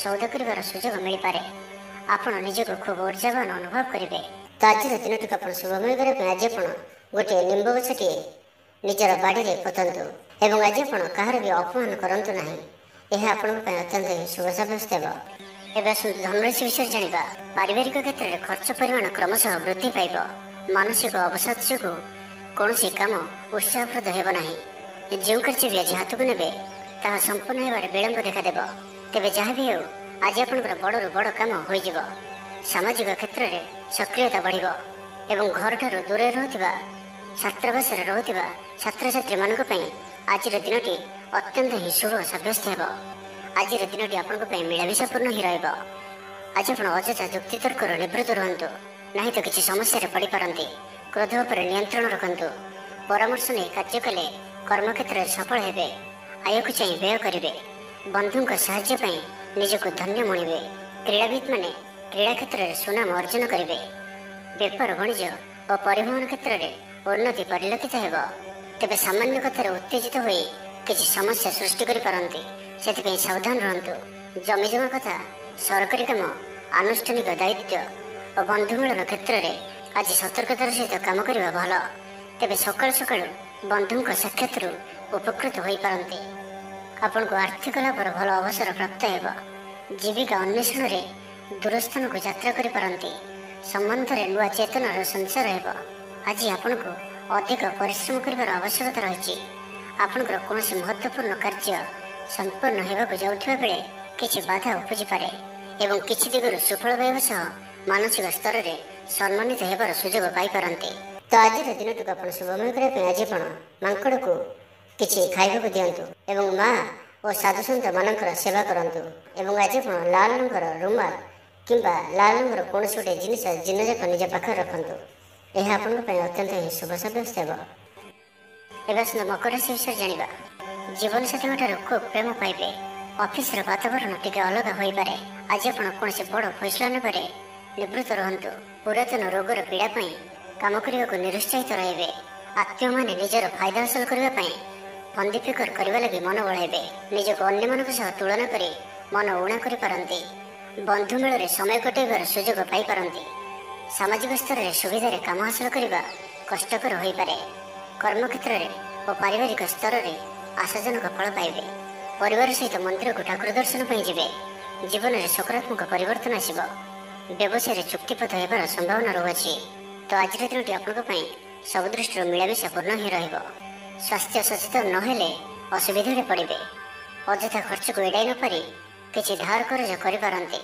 ସୌଦା କରିବାର ସୁଯୋଗ ମିଳିପାରେ। ଆପଣ ନିଜକୁ ଖୁବ୍ ଉର୍ଜାବାନ ଅନୁଭବ କରିବେ। ତ ଆଜିର ଦିନଟିକୁ ଆପଣ ଶୁଭମୟ କରିବା ପାଇଁ ଆଜି ଆପଣ ଗୋଟିଏ ନିମ୍ବ ଗଛଟିଏ ନିଜର ବାଡ଼ିରେ ପୋତନ୍ତୁ ଏବଂ ଆଜି ଆପଣ କାହାର ବି ଅପମାନ କରନ୍ତୁ ନାହିଁ। ଏହା ଆପଣଙ୍କ ପାଇଁ ଅତ୍ୟନ୍ତ ଶୁଭ ସାବ୍ୟସ୍ତ ହେବ। ଏବେ ଆସନ୍ତୁ ଧନରାଶି ବିଷୟରେ ଜାଣିବା। ପାରିବାରିକ କ୍ଷେତ୍ରରେ ଖର୍ଚ୍ଚ ପରିମାଣ କ୍ରମଶଃ ବୃଦ୍ଧି ପାଇବ। ମାନସିକ ଅବସାଦ ଯୋଗୁଁ କୌଣସି କାମ ଉତ୍ସାହପ୍ରଦ ହେବ ନାହିଁ। ଯେଉଁ କାର୍ଯ୍ୟ ବି ଆଜି ହାତକୁ ନେବେ ତାହା ସମ୍ପୂର୍ଣ୍ଣ ହେବାରେ ବିଳମ୍ବ ଦେଖାଦେବ। ତେବେ ଯାହା ବି ହେଉ ଆଜି ଆପଣଙ୍କର ବଡ଼ରୁ ବଡ଼ କାମ ହୋଇଯିବ। ସାମାଜିକ କ୍ଷେତ୍ରରେ ସକ୍ରିୟତା ବଢ଼ିବ ଏବଂ ଘରଠାରୁ ଦୂରରେ ରହୁଥିବା ଛାତ୍ରାବାସରେ ରହୁଥିବା ଛାତ୍ରଛାତ୍ରୀମାନଙ୍କ ପାଇଁ ଆଜିର ଦିନଟି ଅତ୍ୟନ୍ତ ହିଁ ଶୁଭ ସାବ୍ୟସ୍ତ ହେବ। ଆଜିର ଦିନଟି ଆପଣଙ୍କ ପାଇଁ ମିଳାମିଶାପୂର୍ଣ୍ଣ ହିଁ ରହିବ। ଆଜି ଆପଣ ଅଯଥା ଯୁକ୍ତିତର୍କରୁ ନିବୃତ୍ତ ରୁହନ୍ତୁ, ନାହିଁ ତ କିଛି ସମସ୍ୟାରେ ପଡ଼ିପାରନ୍ତି। କ୍ରୋଧ ଉପରେ ନିୟନ୍ତ୍ରଣ ରଖନ୍ତୁ। ପରାମର୍ଶ ନେଇ କାର୍ଯ୍ୟ କଲେ କର୍ମକ୍ଷେତ୍ରରେ ସଫଳ ହେବେ। ଆୟକୁ ଚାହିଁ ବ୍ୟୟ କରିବେ। ବନ୍ଧୁଙ୍କ ସାହାଯ୍ୟ ପାଇଁ ନିଜକୁ ଧନ୍ୟ ମଣିବେ। କ୍ରୀଡ଼ାବିତ୍ମାନେ କ୍ରୀଡ଼ା କ୍ଷେତ୍ରରେ ସୁନାମ ଅର୍ଜନ କରିବେ। ବେପାର ବାଣିଜ୍ୟ ଓ ପରିବହନ କ୍ଷେତ୍ରରେ ଉନ୍ନତି ପରିଲକ୍ଷିତ ହେବ। ତେବେ ସାମାନ୍ୟ କଥାରେ ଉତ୍ତେଜିତ ହୋଇ କିଛି ସମସ୍ୟା ସୃଷ୍ଟି କରିପାରନ୍ତି। ସେଥିପାଇଁ ସାବଧାନ ରୁହନ୍ତୁ। ଜମିଜମା କଥା, ସରକାରୀ କାମ, ଆନୁଷ୍ଠାନିକ ଦାୟିତ୍ୱ ଓ ବନ୍ଧୁମିଳନ କ୍ଷେତ୍ରରେ ଆଜି ସତର୍କତାର ସହିତ କାମ କରିବା ଭଲ। ତେବେ ସକାଳୁ ସକାଳୁ ବନ୍ଧୁଙ୍କ ସାକ୍ଷାତରୁ ଉପକୃତ ହୋଇପାରନ୍ତି। ଆପଣଙ୍କୁ ଆର୍ଥିକ ଲାଭର ଭଲ ଅବସର ପ୍ରାପ୍ତ ହେବ। ଜୀବିକା ଅନ୍ୱେଷଣରେ ଦୂରସ୍ଥାନକୁ ଯାତ୍ରା କରିପାରନ୍ତି। ସମ୍ବନ୍ଧରେ ନୂଆ ଚେତନାର ସଞ୍ଚାର ହେବ। ଆଜି ଆପଣଙ୍କୁ ଅଧିକ ପରିଶ୍ରମ କରିବାର ଆବଶ୍ୟକତା ରହିଛି। ଆପଣଙ୍କର କୌଣସି ମହତ୍ତ୍ୱପୂର୍ଣ୍ଣ କାର୍ଯ୍ୟ ସମ୍ପନ୍ନ ହେବାକୁ ଯାଉଥିବା ବେଳେ କିଛି ବାଧା ଉପୁଜିପାରେ ଏବଂ କିଛି ଦିଗରୁ ସୁଫଳ ପାଇବା ସହ ମାନସିକ ସ୍ତରରେ ସମ୍ମାନିତ ହେବାର ସୁଯୋଗ ପାଇପାରନ୍ତି। ତ ଆଜିର ଦିନଟିକୁ ଆପଣ ଶୁଭମୟ କରିବା ପାଇଁ ଆଜି ଆପଣ ମାଙ୍କଡ଼କୁ କିଛି ଖାଇବାକୁ ଦିଅନ୍ତୁ ଏବଂ ମା ଓ ସାଧୁସନ୍ଥ ମାନଙ୍କର ସେବା କରନ୍ତୁ ଏବଂ ଆଜି ଆପଣ ଲାଲ ରଙ୍ଗର ରୁମାଲ କିମ୍ବା ଲାଲ ରଙ୍ଗର କୌଣସି ଗୋଟିଏ ଜିନିଷ ଦିନଯାକ ନିଜ ପାଖରେ ରଖନ୍ତୁ। ଏହା ଆପଣଙ୍କ ପାଇଁ ଅତ୍ୟନ୍ତ ହିଁ ଶୁଭ ସାବ୍ୟସ୍ତ ହେବ। ଏବେ ଆସନ୍ତୁ ମକର ରାଶି ବିଷୟରେ ଜାଣିବା। ଜୀବନସାଥୀଙ୍କ ଠାରୁ ଖୁବ୍ ପ୍ରେମ ପାଇବେ। ଅଫିସର ବାତାବରଣ ଟିକେ ଅଲଗା ହୋଇପାରେ। ଆଜି ଆପଣ କୌଣସି ବଡ଼ ଫଇସଲା ନେବାରେ ନିବୃତ୍ତ ରୁହନ୍ତୁ। ପୁରାତନ ରୋଗର ପୀଡ଼ା ପାଇଁ କାମ କରିବାକୁ ନିରୁତ୍ସାହିତ ରହିବେ। ଆତ୍ମୀୟମାନେ ନିଜର ଫାଇଦା ହାସଲ କରିବା ପାଇଁ ଫନ୍ଦି ଫିକର କରିବା ଲାଗି ମନ ବଳାଇବେ। ନିଜକୁ ଅନ୍ୟମାନଙ୍କ ସହ ତୁଳନା କରି ମନ ଊଣା କରିପାରନ୍ତି। ବନ୍ଧୁ ମେଳରେ ସମୟ କଟାଇବାର ସୁଯୋଗ ପାଇପାରନ୍ତି। ସାମାଜିକ ସ୍ତରରେ ସୁବିଧାରେ କାମ ହାସଲ କରିବା କଷ୍ଟକର ହୋଇପାରେ। କର୍ମକ୍ଷେତ୍ରରେ ଓ ପାରିବାରିକ ସ୍ତରରେ ଆଶାଜନକ ଫଳ ପାଇବେ। ପରିବାର ସହିତ ମନ୍ଦିରକୁ ଠାକୁର ଦର୍ଶନ ପାଇଁ ଯିବେ। ଜୀବନରେ ସକାରାତ୍ମକ ପରିବର୍ତ୍ତନ ଆସିବ। ବ୍ୟବସାୟରେ ଚୁକ୍ତିପଥ ହେବାର ସମ୍ଭାବନା ରହୁଅଛି। ତ ଆଜିର ଦିନଟି ଆପଣଙ୍କ ପାଇଁ ସବୁ ଦୃଷ୍ଟିରୁ ମିଳାମିଶାପୂର୍ଣ୍ଣ ହିଁ ରହିବ। ସ୍ୱାସ୍ଥ୍ୟ ସଚେତନ ନହେଲେ ଅସୁବିଧାରେ ପଡ଼ିବେ। ଅଯଥା ଖର୍ଚ୍ଚକୁ ଏଡ଼ାଇ ନପାରି କିଛି ଧାର କରଜ କରିପାରନ୍ତି।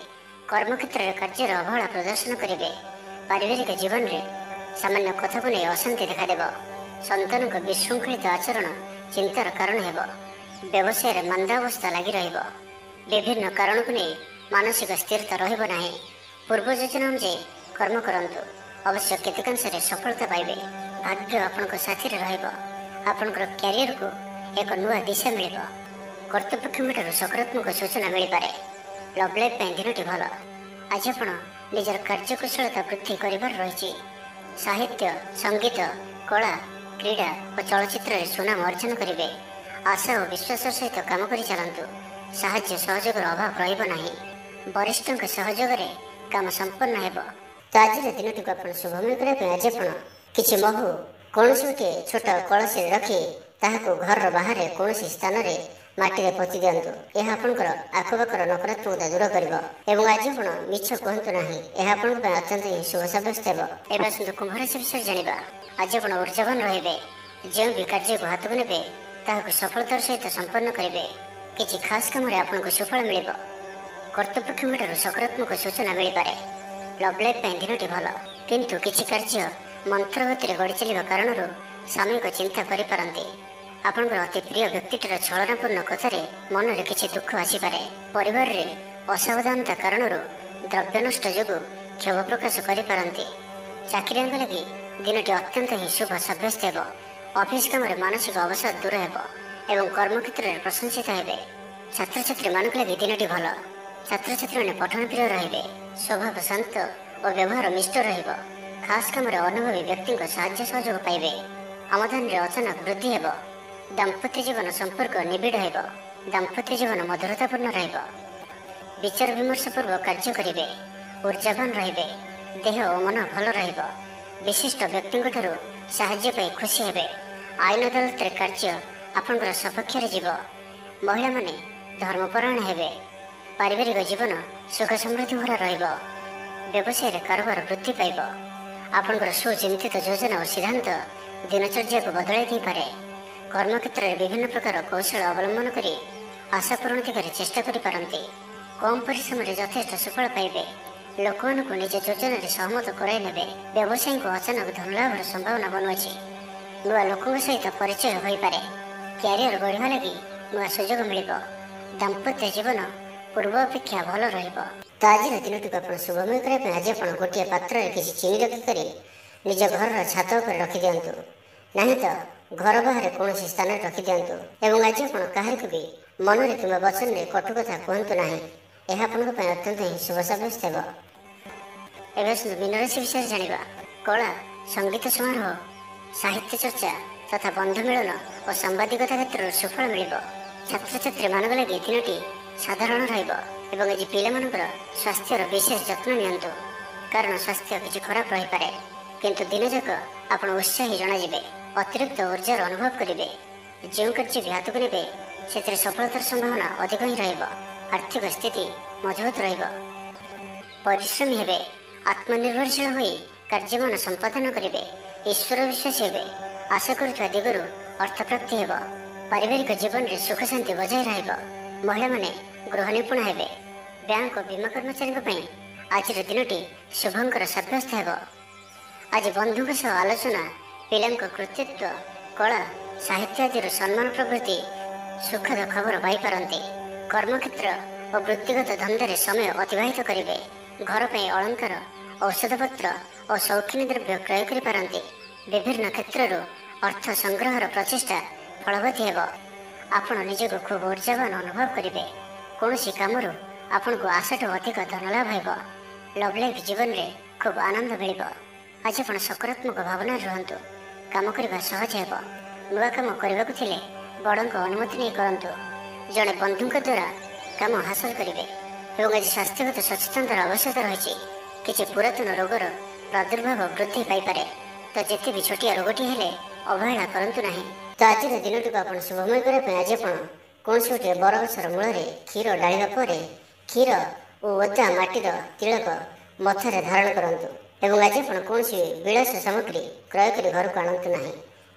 କର୍ମକ୍ଷେତ୍ରରେ କାର୍ଯ୍ୟର ଅବହେଳା ପ୍ରଦର୍ଶନ କରିବେ। ପାରିବାରିକ ଜୀବନରେ ସାମାନ୍ୟ କଥାକୁ ନେଇ ଅଶାନ୍ତି ଦେଖାଦେବ। ସନ୍ତାନଙ୍କ ବିଶୃଙ୍ଖଳିତ ଆଚରଣ ଚିନ୍ତାର କାରଣ ହେବ। ବ୍ୟବସାୟରେ ମାନ୍ଦାବସ୍ଥା ଲାଗି ରହିବ। ବିଭିନ୍ନ କାରଣକୁ ନେଇ ମାନସିକ ସ୍ଥିରତା ରହିବ ନାହିଁ। ପୂର୍ବ ଯୋଜନା ଅନୁଯାୟୀ କର୍ମ କରନ୍ତୁ। ଅବଶ୍ୟ କେତେକାଂଶରେ ସଫଳତା ପାଇବେ। ଭାଗ୍ୟ ଆପଣଙ୍କ ସାଥିରେ ରହିବ। ଆପଣଙ୍କର କ୍ୟାରିୟରକୁ ଏକ ନୂଆ ଦିଶା ମିଳିବ। କର୍ତ୍ତୃପକ୍ଷଙ୍କଠାରୁ ସକାରାତ୍ମକ ସୂଚନା ମିଳିପାରେ। ଲଭ୍ ଲାଇଫ୍ ପାଇଁ ଦିନଟି ଭଲ। ଆଜି ଆପଣ ନିଜର କାର୍ଯ୍ୟକୁଶଳତା ବୃଦ୍ଧି କରିବାର ରହିଛି। ସାହିତ୍ୟ, ସଙ୍ଗୀତ, କଳା, କ୍ରୀଡ଼ା ଓ ଚଳଚ୍ଚିତ୍ରରେ ସୁନାମ ଅର୍ଜନ କରିବେ। ଆଶା ଓ ବିଶ୍ୱାସର ସହିତ କାମ କରି ଚାଲନ୍ତୁ। ସାହାଯ୍ୟ ସହଯୋଗର ଅଭାବ ରହିବ ନାହିଁ। ବରିଷ୍ଠଙ୍କ ସହଯୋଗରେ କାମ ସମ୍ପନ୍ନ ହେବ। ତ ଆଜିର ଦିନଟିକୁ ଆପଣ ଶୁଭମୟ କରିବା ପାଇଁ ଆଜି ଆପଣ କିଛି ମହୁ କୌଣସି ଗୋଟିଏ ଛୋଟ କଳସୀରେ ରଖି ତାହାକୁ ଘରର ବାହାରେ କୌଣସି ସ୍ଥାନରେ ମାଟିରେ ପୋତି ଦିଅନ୍ତୁ। ଏହା ଆପଣଙ୍କର ଆଖପାଖର ନକାରାତ୍ମକତା ଦୂର କରିବ ଏବଂ ଆଜି ଆପଣ ମିଛ କୁହନ୍ତୁ ନାହିଁ। ଏହା ଆପଣଙ୍କ ପାଇଁ ଅତ୍ୟନ୍ତ ହିଁ ଶୁଭ ସାବ୍ୟସ୍ତ ହେବ। ଏବେ ଆସନ୍ତୁ କୁମ୍ଭ ରାଶି ବିଷୟରେ ଜାଣିବା। ଆଜି ଆପଣ ଉର୍ଜାବାନ ରହିବେ। ଯେଉଁ ବି କାର୍ଯ୍ୟକୁ ହାତକୁ ନେବେ ତାହାକୁ ସଫଳତାର ସହିତ ସମ୍ପନ୍ନ କରିବେ। କିଛି ଖାସ୍ କାମରେ ଆପଣଙ୍କୁ ସୁଫଳ ମିଳିବ। କର୍ତ୍ତୃପକ୍ଷଙ୍କଠାରୁ ସକାରାତ୍ମକ ସୂଚନା ମିଳିପାରେ। ଲଭ୍ ଲାଇଫ୍ ପାଇଁ ଦିନଟି ଭଲ, କିନ୍ତୁ କିଛି କାର୍ଯ୍ୟ ମନ୍ତ୍ରଗତିରେ ଗଡ଼ି ଚାଲିବା କାରଣରୁ ସାମୟିକ ଚିନ୍ତା କରିପାରନ୍ତି। ଆପଣଙ୍କର ଅତି ପ୍ରିୟ ବ୍ୟକ୍ତିଟିର ଛଳନାପୂର୍ଣ୍ଣ କଥାରେ ମନରେ କିଛି ଦୁଃଖ ଆସିପାରେ। ପରିବାରରେ ଅସାବଧାନତା କାରଣରୁ ଦ୍ରବ୍ୟ ନଷ୍ଟ ଯୋଗୁଁ କ୍ଷୋଭ ପ୍ରକାଶ କରିପାରନ୍ତି। ଚାକିରିଆଙ୍କ ଲାଗି ଦିନଟି ଅତ୍ୟନ୍ତ ହିଁ ଶୁଭ ସାବ୍ୟସ୍ତ ହେବ। ଅଫିସ୍ କାମରେ ମାନସିକ ଅବସାଦ ଦୂର ହେବ ଏବଂ କର୍ମକ୍ଷେତ୍ରରେ ପ୍ରଶଂସିତ ହେବେ। ଛାତ୍ରଛାତ୍ରୀମାନଙ୍କ ଲାଗି ଦିନଟି ଭଲ। ଛାତ୍ରଛାତ୍ରୀମାନେ ପଠନ ପ୍ରିୟ ରହିବେ। ସ୍ୱଭାବ ଶାନ୍ତ ଓ ବ୍ୟବହାର ମିଷ୍ଟ ରହିବ। ଖାସ୍ କାମରେ ଅନୁଭବୀ ବ୍ୟକ୍ତିଙ୍କ ସାହାଯ୍ୟ ସହଯୋଗ ପାଇବେ। ଆମଦାନୀରେ ଅଚାନକ ବୃଦ୍ଧି ହେବ। ଦାମ୍ପତ୍ୟ ଜୀବନ ସମ୍ପର୍କ ନିବିଡ଼ ହେବ। ଦାମ୍ପତ୍ୟ ଜୀବନ ମଧୁରତାପୂର୍ଣ୍ଣ ରହିବ। ବିଚାର ବିମର୍ଶ ପୂର୍ବକ କାର୍ଯ୍ୟ କରିବେ। ଉର୍ଜାବାନ ରହିବେ। ଦେହ ଓ ମନ ଭଲ ରହିବ। ବିଶିଷ୍ଟ ବ୍ୟକ୍ତିଙ୍କଠାରୁ ସାହାଯ୍ୟ ପାଇ ଖୁସି ହେବେ। ଆଇନ ଅଦାଲତରେ କାର୍ଯ୍ୟ ଆପଣଙ୍କର ସପକ୍ଷରେ ଯିବ। ମହିଳାମାନେ ଧର୍ମପରାୟଣ ହେବେ। ପାରିବାରିକ ଜୀବନ ସୁଖ ସମୃଦ୍ଧି ଭରା ରହିବ। ବ୍ୟବସାୟରେ କାରବାର ବୃଦ୍ଧି ପାଇବ। ଆପଣଙ୍କର ସୁଚିନ୍ତିତ ଯୋଜନା ଓ ସିଦ୍ଧାନ୍ତ ଦିନଚର୍ଯ୍ୟାକୁ ବଦଳାଇ ଦେଇପାରେ। କର୍ମକ୍ଷେତ୍ରରେ ବିଭିନ୍ନ ପ୍ରକାର କୌଶଳ ଅବଲମ୍ବନ କରି ଆଶା ପୂରଣ ଦିଗରେ ଚେଷ୍ଟା କରିପାରନ୍ତି। କମ୍ ପରିଶ୍ରମରେ ଯଥେଷ୍ଟ ସୁଫଳ ପାଇବେ। ଲୋକମାନଙ୍କୁ ନିଜ ଯୋଜନାରେ ସହମତ କରାଇ ନେବେ। ବ୍ୟବସାୟୀଙ୍କୁ ଅଚାନକ ଧନଲାଭର ସମ୍ଭାବନା ବନୁଅଛି। ନୂଆ ଲୋକଙ୍କ ସହିତ ପରିଚୟ ହୋଇପାରେ। କ୍ୟାରିୟର ଗଢ଼ିବା ଲାଗି ନୂଆ ସୁଯୋଗ ମିଳିବ। ଦାମ୍ପତ୍ୟ ଜୀବନ ପୂର୍ବ ଅପେକ୍ଷା ଭଲ ରହିବ। ତ ଆଜିର ଦିନଟିକୁ ଆପଣ ଶୁଭମୟ କରିବା ପାଇଁ ଆଜି ଆପଣ ଗୋଟିଏ ପାତ୍ରରେ କିଛି ଚିନି ରଖିକରି ନିଜ ଘରର ଛାତ ଉପରେ ରଖିଦିଅନ୍ତୁ। ନାହିଁ ତ ଘର ବାହାରେ କୌଣସି ସ୍ଥାନରେ ରଖିଦିଅନ୍ତୁ। ଏବଂ ଆଜି ଆପଣ କାହାରିକୁ ବି ମନରେ କିମ୍ବା ବଚନରେ କଟୁ କଥା କୁହନ୍ତୁ ନାହିଁ। ଏହା ଆପଣଙ୍କ ପାଇଁ ଅତ୍ୟନ୍ତ ହିଁ ଶୁଭ ସାବ୍ୟସ୍ତ ହେବ। ଏବେ ଆସନ୍ତୁ ମୀନରାଶି ବିଷୟରେ ଜାଣିବା। କଳା, ସଙ୍ଗୀତ ସମାରୋହ, ସାହିତ୍ୟ ଚର୍ଚ୍ଚା ତଥା ବନ୍ଧୁ ମିଳନ ଓ ସାମ୍ବାଦିକତା କ୍ଷେତ୍ରରେ ସୁଫଳ ମିଳିବ। ଛାତ୍ରଛାତ୍ରୀମାନଙ୍କ ଲାଗି ଦିନଟି ସାଧାରଣ ରହିବ ଏବଂ ଆଜି ପିଲାମାନଙ୍କର ସ୍ୱାସ୍ଥ୍ୟର ବିଶେଷ ଯତ୍ନ ନିଅନ୍ତୁ, କାରଣ ସ୍ୱାସ୍ଥ୍ୟ କିଛି ଖରାପ ରହିପାରେ। କିନ୍ତୁ ଦିନଯାକ ଆପଣ ଉତ୍ସାହୀ ଜଣାଯିବେ। ଅତିରିକ୍ତ ଉର୍ଜାର ଅନୁଭବ କରିବେ। ଯେଉଁ କାର୍ଯ୍ୟ ବି ହାତକୁ ନେବେ ସେଥିରେ ସଫଳତାର ସମ୍ଭାବନା ଅଧିକ ହିଁ ରହିବ। ଆର୍ଥିକ ସ୍ଥିତି ମଜବୁତ ରହିବ। ପରିଶ୍ରମୀ ହେବେ। ଆତ୍ମନିର୍ଭରଶୀଳ ହୋଇ କାର୍ଯ୍ୟମାନ ସମ୍ପାଦନ କରିବେ। ଈଶ୍ୱର ବିଶ୍ୱାସୀ ହେବେ। ଆଶା କରୁଥିବା ଦିଗରୁ ଅର୍ଥପ୍ରାପ୍ତି ହେବ। ପାରିବାରିକ ଜୀବନରେ ସୁଖ ଶାନ୍ତି ବଜାୟ ରହିବ। ମହିଳାମାନେ ଗୃହ ନିପୁଣ ହେବେ। ବ୍ୟାଙ୍କ ଓ ବୀମା କର୍ମଚାରୀଙ୍କ ପାଇଁ ଆଜିର ଦିନଟି ଶୁଭଙ୍କର ସାବ୍ୟସ୍ତ ହେବ। ଆଜି ବନ୍ଧୁଙ୍କ ସହ ଆଲୋଚନା, ପିଲାଙ୍କ କୃତିତ୍ୱ, କଳା, ସାହିତ୍ୟ ଆଦିର ସମ୍ମାନ ପ୍ରଭୃତି ସୁଖଦ ଖବର ପାଇପାରନ୍ତି। କର୍ମକ୍ଷେତ୍ର ଓ ବୃତ୍ତିଗତ ଧନ୍ଦାରେ ସମୟ ଅତିବାହିତ କରିବେ। ଘର ପାଇଁ ଅଳଙ୍କାର, ଔଷଧପତ୍ର ଓ ସୌଖିନୀ ଦ୍ରବ୍ୟ କ୍ରୟ କରିପାରନ୍ତି। ବିଭିନ୍ନ କ୍ଷେତ୍ରରୁ ଅର୍ଥ ସଂଗ୍ରହର ପ୍ରଚେଷ୍ଟା ଫଳବତୀ ହେବ। ଆପଣ ନିଜକୁ ଖୁବ୍ ଉର୍ଜାବାନ ଅନୁଭବ କରିବେ। କୌଣସି କାମରୁ ଆପଣଙ୍କୁ ଆଶାଠୁ ଅଧିକ ଧନଲାଭ ହେବ। ଲଭ୍ ଲାଇଫ୍ ଜୀବନରେ ଖୁବ୍ ଆନନ୍ଦ ମିଳିବ। ଆଜି ଆପଣ ସକାରାତ୍ମକ ଭାବନାରେ ରୁହନ୍ତୁ। କାମ କରିବା ସହଜ ହେବ। ନୂଆ କାମ କରିବାକୁ ଥିଲେ ବଡ଼ଙ୍କ ଅନୁମତି ନେଇ କରନ୍ତୁ। ଜଣେ ବନ୍ଧୁଙ୍କ ଦ୍ୱାରା କାମ ହାସଲ କରିବେ ଏବଂ ଆଜି ସ୍ୱାସ୍ଥ୍ୟଗତ ସଚେତନତାର ଆବଶ୍ୟକତା ରହିଛି। କିଛି ପୁରାତନ ରୋଗର ପ୍ରାଦୁର୍ଭାବ ବୃଦ୍ଧି ପାଇପାରେ। ତ ଯେତେ ବି ଛୋଟିଆ ରୋଗଟି ହେଲେ ଅବହେଳା କରନ୍ତୁ ନାହିଁ। ତ ଆଜିର ଦିନଟିକୁ ଆପଣ ଶୁଭମୟ କରିବା ପାଇଁ ଆଜି ଆପଣ କୌଣସି ଗୋଟିଏ ବରଗଛର ମୂଳରେ କ୍ଷୀର ଢାଳିବା ପରେ କ୍ଷୀର ଓ ଓଦା ମାଟିର ତିଳକ ମଥାରେ ଧାରଣ କରନ୍ତୁ ଏବଂ ଆଜି ଆପଣ କୌଣସି ବିଳାସ ସାମଗ୍ରୀ କ୍ରୟ କରି ଘରକୁ ଆଣନ୍ତୁ ନାହିଁ।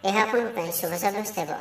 ଏହା ଆପଣଙ୍କ ପାଇଁ ଶୁଭ ସାବ୍ୟସ୍ତ ହେବ।